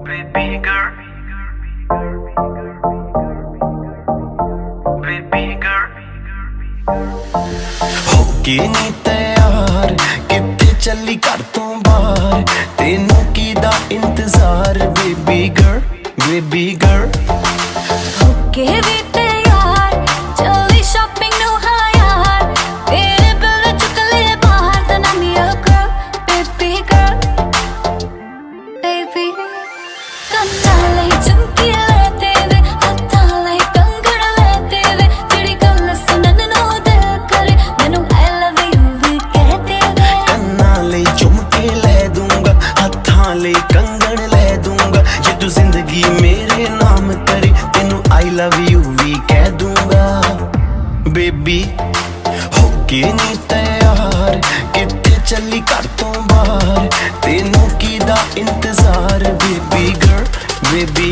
Baby girl, baby girl, ਹੋ ਕੇ ਨੀ ਤਿਆਰ ਕਿੱਥੇ ਚੱਲੀ ਘਰ ਤੋਂ ਬਾਹਰ ਤੈਨੂੰ ਕੀ ਦਾ ਇੰਤਜ਼ਾਰ baby girl baby girl Okay, we tayar, chali shopping nu hayar. Tere bele chukle bahar, then I'm your girl, baby girl, baby. Kanale chumki lete ve, hathale kangan lete ve. Jehdi gall sunan nu dil kare, mainu I love you vi kehte ve. ਕੰਨਾਂ ਲਈ ਝੁਮਕੇ ਲੈ ਦੂੰਗਾ ਹੱਥਾਂ ਲਈ ਕੰਗਣ ਲੈ ਦੂੰਗਾ ਜੇ ਤੂੰ ਜ਼ਿੰਦਗੀ ਮੇਰੇ ਨਾਮ ਕਰੇ ਤੈਨੂੰ ਆਈ ਲਵ ਯੂ ਵੀ ਕਹਿ ਦੂੰਗਾ ਬੇਬੀ ਹੋ ਕੇ ਨੀ ਤਿਆਰ ਕਿੱਥੇ ਚੱਲੀ ਘਰ ਤੋਂ ਬਾਹਰ ਤੈਨੂੰ ਕੀ ਦਾ ਇੰਤਜ਼ਾਰ ਬੇਬੀ ਗਰਲ ਬੇਬੀ